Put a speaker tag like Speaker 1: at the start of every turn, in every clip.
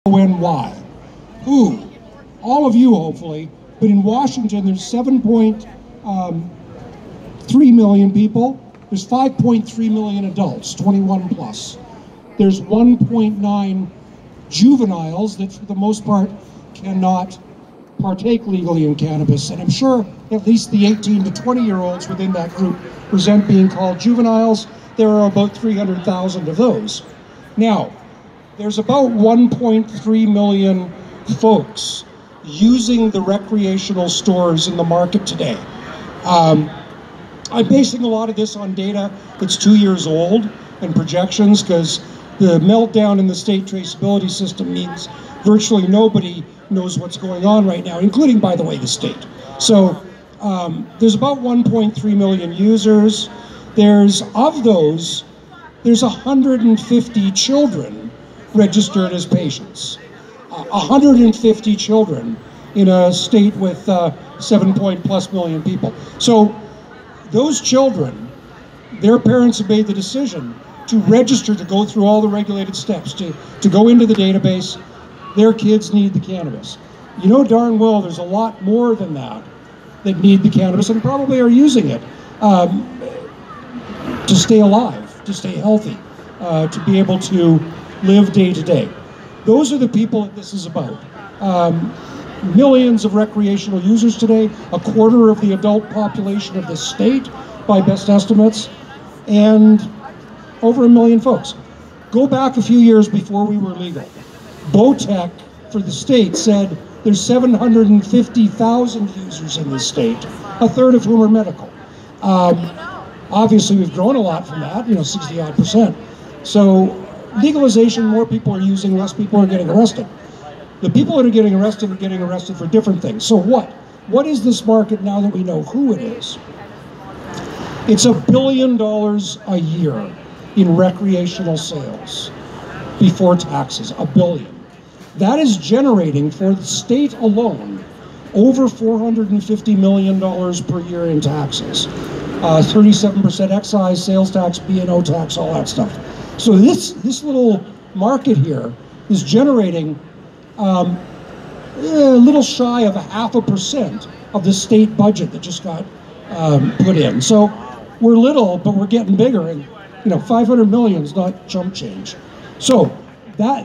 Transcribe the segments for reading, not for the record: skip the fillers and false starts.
Speaker 1: When, why? Who? All of you, hopefully. But in Washington, there's 7.3 million people. There's 5.3 million adults, 21 plus. There's 1.9 juveniles that, for the most part, cannot partake legally in cannabis. And I'm sure at least the 18 to 20-year-olds within that group resent being called juveniles. There are about 300,000 of those. Now, there's about 1.3 million folks using the recreational stores in the market today. I'm basing a lot of this on data that's 2 years old and projections, because the meltdown in the state traceability system means virtually nobody knows what's going on right now, including, by the way, the state. So there's about 1.3 million users. Of those, there's 150 children registered as patients. 150 children in a state with 7+ million people. So those children, their parents have made the decision to register, to go through all the regulated steps, to go into the database. Their kids need the cannabis. You know darn well there's a lot more than that need the cannabis and probably are using it to stay alive, to stay healthy, to be able to live day to day. Those are the people that this is about. Millions of recreational users today, a quarter of the adult population of the state by best estimates, and over 1 million folks. Go back a few years before we were legal. BOTEC for the state said there's 750,000 users in this state, a third of whom are medical. Obviously we've grown a lot from that, 60-odd%. So legalization, more people are using, less people are getting arrested. The people that are getting arrested for different things. So what? What is this market now that we know who it is? It's $1 billion a year in recreational sales before taxes, $1 billion. That is generating, for the state alone, over $450 million per year in taxes. 37% excise, sales tax, B&O tax, all that stuff. So this little market here is generating a little shy of 0.5% of the state budget that just got put in. So we're little, but we're getting bigger, and 500 million is not chump change. So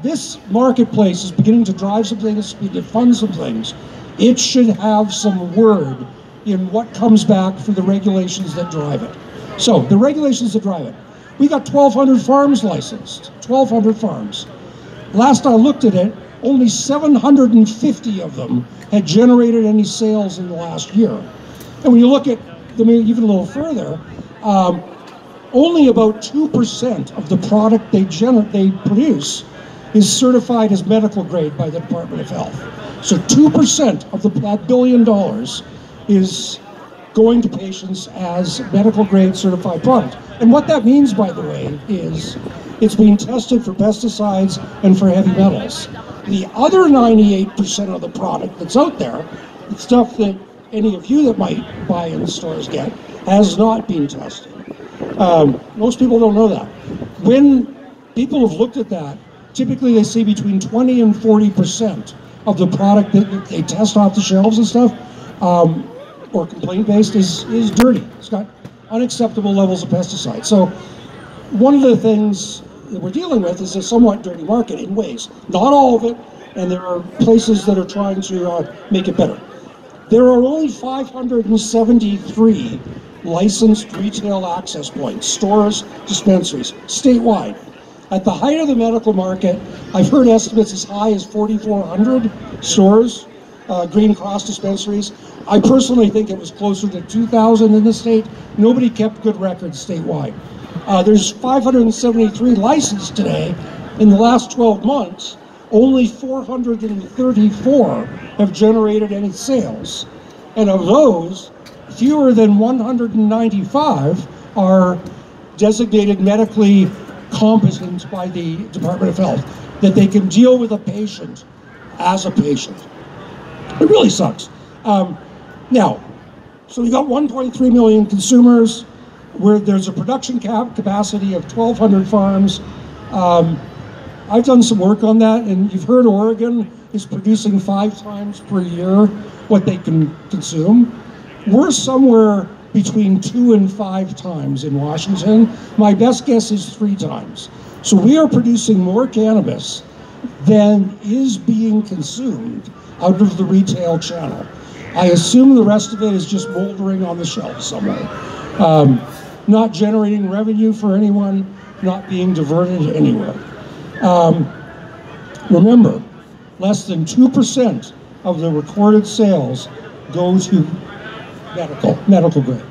Speaker 1: this marketplace is beginning to drive some things, to fund some things. It should have some word in what comes back for the regulations that drive it. So the regulations that drive it. We got 1,200 farms licensed, 1,200 farms. Last I looked at it, only 750 of them had generated any sales in the last year. And when you look at them even a little further, only about 2% of the product they produce is certified as medical grade by the Department of Health. So 2% of that $1 billion is going to patients as medical grade certified product. And what that means, by the way, is it's being tested for pesticides and for heavy metals. The other 98% of the product that's out there, the stuff that any of you that might buy in the stores get, has not been tested. Most people don't know that. When people have looked at that, typically they see between 20 and 40% of the product that they test off the shelves and stuff, or complaint-based, is dirty. It's got unacceptable levels of pesticide. So one of the things that we're dealing with is a somewhat dirty market in ways. Not all of it, and there are places that are trying to make it better. There are only 573 licensed retail access points, stores, dispensaries, statewide. At the height of the medical market, I've heard estimates as high as 4,400 stores, Green Cross dispensaries. I personally think it was closer to 2,000 in the state. Nobody kept good records statewide. There's 573 licensed today. In the last 12 months, only 434 have generated any sales. And of those, fewer than 195 are designated medically competent by the Department of Health, that they can deal with a patient as a patient. It really sucks. Now, so we got 1.3 million consumers, where there's a production capacity of 1,200 farms. I've done some work on that, and you've heard Oregon is producing 5 times per year what they can consume. We're somewhere between 2 and 5 times in Washington. My best guess is 3 times. So we are producing more cannabis than is being consumed out of the retail channel. I assume the rest of it is just moldering on the shelf somewhere. Not generating revenue for anyone, not being diverted anywhere. Remember, less than 2% of the recorded sales go to medical grade.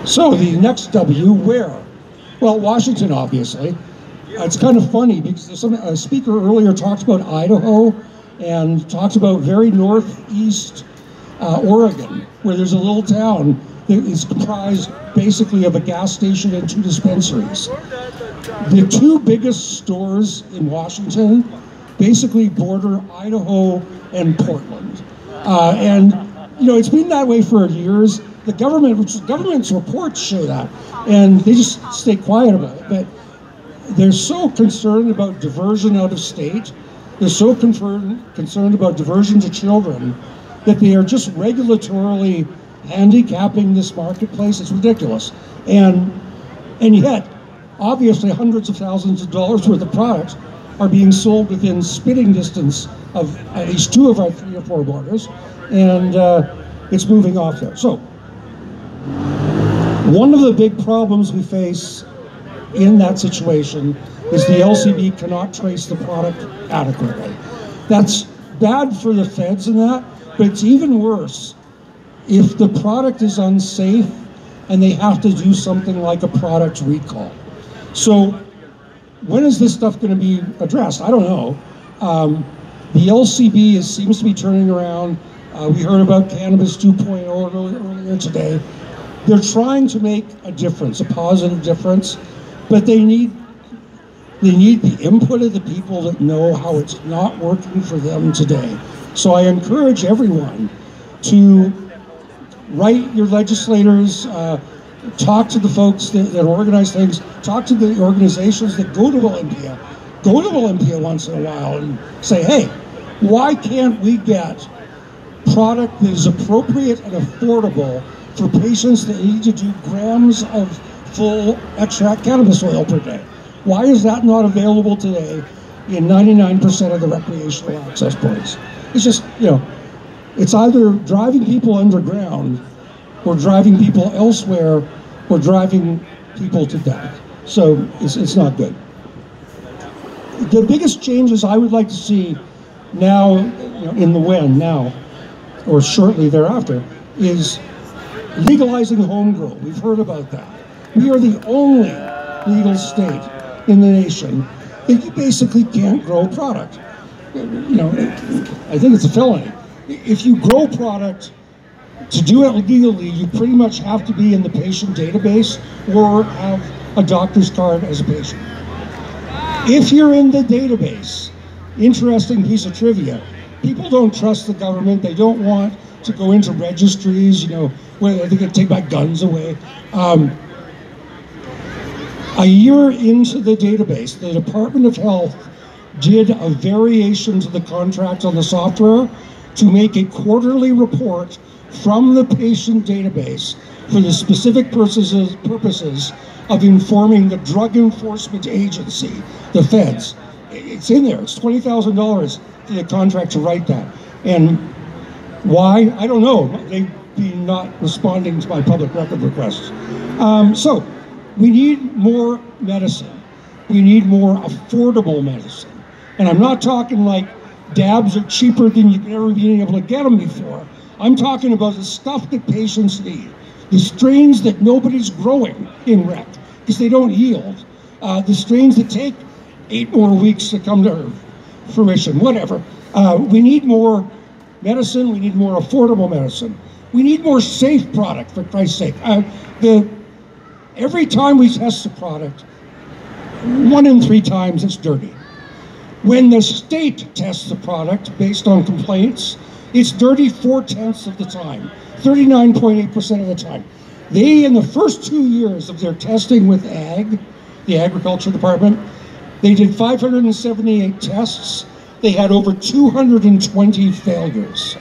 Speaker 1: So the next W, where? Well, Washington, obviously. It's kind of funny because a speaker earlier talked about Idaho and talked about very northeast Oregon, where there's a little town that is comprised basically of a gas station and 2 dispensaries. The 2 biggest stores in Washington basically border Idaho and Portland. And you know, it's been that way for years. The government's reports show that, and they just stay quiet about it. But they're so concerned about diversion out of state, they're so concerned about diversion to children, that they are just regulatorily handicapping this marketplace. It's ridiculous. And yet, obviously, hundreds of thousands of dollars worth of products are being sold within spitting distance of at least 2 of our 3 or 4 borders, and it's moving off there. So, one of the big problems we face in that situation is the LCB cannot trace the product adequately. That's bad for the feds and that, but it's even worse if the product is unsafe and they have to do something like a product recall. So when is this stuff going to be addressed? I don't know. The LCB seems to be turning around. We heard about Cannabis 2.0 earlier today. They're trying to make a difference, a positive difference, but they need the input of the people that know how it's not working for them today. So I encourage everyone to write your legislators, talk to the folks that organize things, talk to the organizations that go to Olympia. Go to Olympia once in a while and say, hey, why can't we get product that is appropriate and affordable for patients that need to do grams of full extract cannabis oil per day? Why is that not available today in 99% of the recreational access points? It's just, you know, it's either driving people underground or driving people elsewhere or driving people to death. So it's not good. The biggest changes I would like to see now, you know, in the when now, or shortly thereafter, is legalizing home grow. We've heard about that. We are the only legal state in the nation that you basically can't grow product. You know, I think it's a felony. If you grow product, to do it legally, you pretty much have to be in the patient database or have a doctor's card as a patient. If you're in the database, interesting piece of trivia, people don't trust the government. They don't want to go into registries, you know, where they're going to take my guns away. A year into the database, the Department of Health did a variation to the contract on the software to make a quarterly report from the patient database for the specific purposes of informing the Drug Enforcement Agency, the feds. It's in there. It's $20,000 for the contract to write that. And why? I don't know. They've been not responding to my public record requests. So we need more medicine. We need more affordable medicine. And I'm not talking like dabs are cheaper than you've ever been able to get them before. I'm talking about the stuff that patients need. The strains that nobody's growing in rec because they don't yield. The strains that take 8 more weeks to come to fruition, whatever. We need more medicine. We need more affordable medicine. We need more safe product, for Christ's sake. Every time we test a product, 1 in 3 times it's dirty. When the state tests the product based on complaints, it's dirty 4/10 of the time, 39.8% of the time. They, in the first 2 years of their testing with the Agriculture Department, They did 578 tests. They had over 220 failures.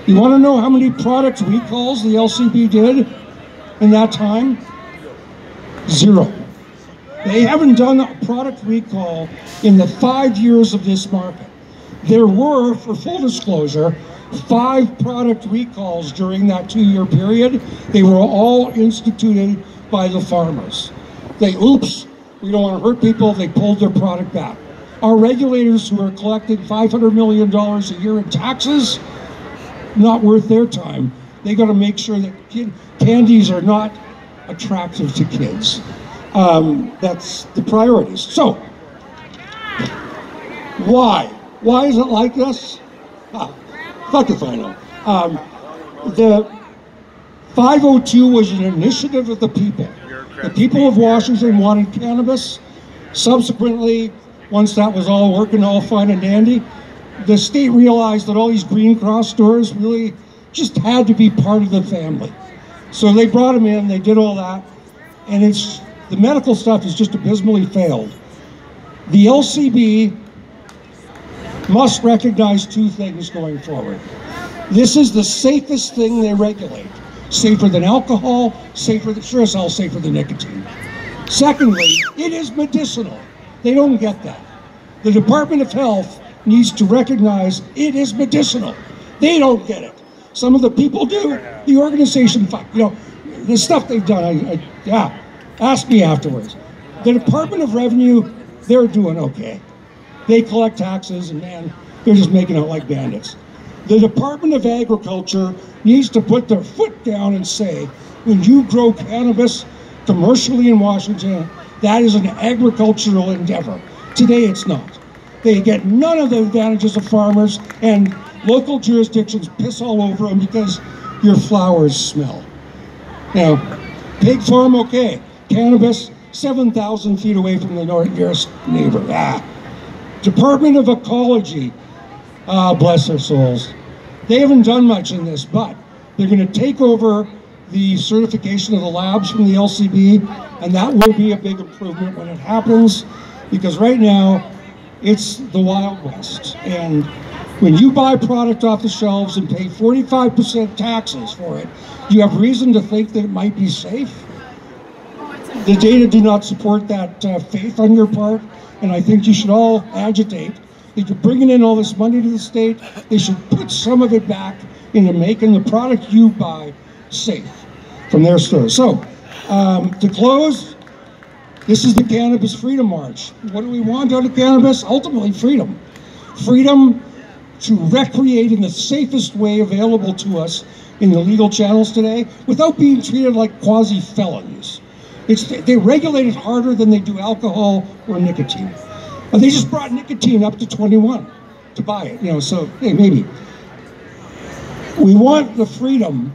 Speaker 1: You want to know how many product recalls the LCB did in that time? 0. They haven't done a product recall in the 5 years of this market. There were, for full disclosure, 5 product recalls during that 2-year period. They were all instituted by the farmers. Oops, we don't want to hurt people, they pulled their product back. Our regulators who are collecting $500 million a year in taxes, not worth their time. They got to make sure that candies are not attractive to kids. That's the priorities. So, why? Why is it like this? Fuck if I know. The 502 was an initiative of the people. The people of Washington wanted cannabis. Subsequently, once that was all working all fine and dandy, the state realized that all these Green Cross stores really just had to be part of the family. So they brought them in, they did all that, and the medical stuff has just abysmally failed. The LCB must recognize 2 things going forward. This is the safest thing they regulate. Safer than alcohol, safer than nicotine. Secondly, it is medicinal. They don't get that. The Department of Health needs to recognize it is medicinal. They don't get it. Some of the people do. The organization, the stuff they've done, ask me afterwards. The Department of Revenue, they're doing okay. They collect taxes and man, they're just making out like bandits. The Department of Agriculture needs to put their foot down and say, when you grow cannabis commercially in Washington, that is an agricultural endeavor. Today it's not. They get none of the advantages of farmers, and local jurisdictions piss all over them because your flowers smell. Now, pig farm, okay. Cannabis, 7,000 feet away from the nearest neighbor. Department of Ecology, bless their souls. They haven't done much in this, but they're going to take over the certification of the labs from the LCB, and that will be a big improvement when it happens, because right now, it's the Wild West. And when you buy product off the shelves and pay 45% taxes for it, you have reason to think that it might be safe. The data do not support that faith on your part, and I think you should all agitate. If you're bringing in all this money to the state, they should put some of it back into making the product you buy safe from their stores. So, to close, this is the Cannabis Freedom March. What do we want out of cannabis? Ultimately, freedom. Freedom to recreate in the safest way available to us in the legal channels today without being treated like quasi-felons. They regulate it harder than they do alcohol or nicotine. And they just brought nicotine up to 21 to buy it, so hey, maybe. We want the freedom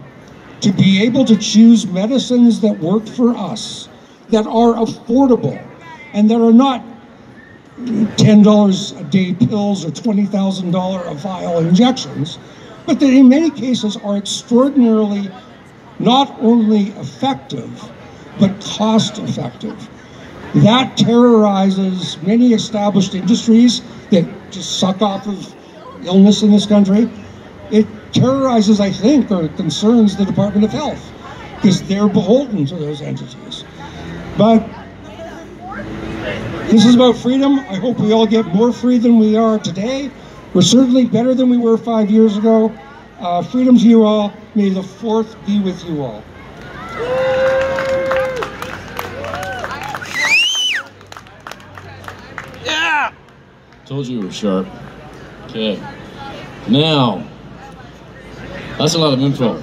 Speaker 1: to be able to choose medicines that work for us, that are affordable, and that are not $10 a day pills or $20,000 a vial injections, but that in many cases are extraordinarily not only effective, but cost effective. That terrorizes many established industries that just suck off of illness in this country. It terrorizes, I think, or concerns the Department of Health, because they're beholden to those entities. But this is about freedom. I hope we all get more free than we are today. We're certainly better than we were 5 years ago. Freedom to you all. May the 4th be with you all.
Speaker 2: Yeah! Told you were sharp. Okay. Now, that's a lot of info.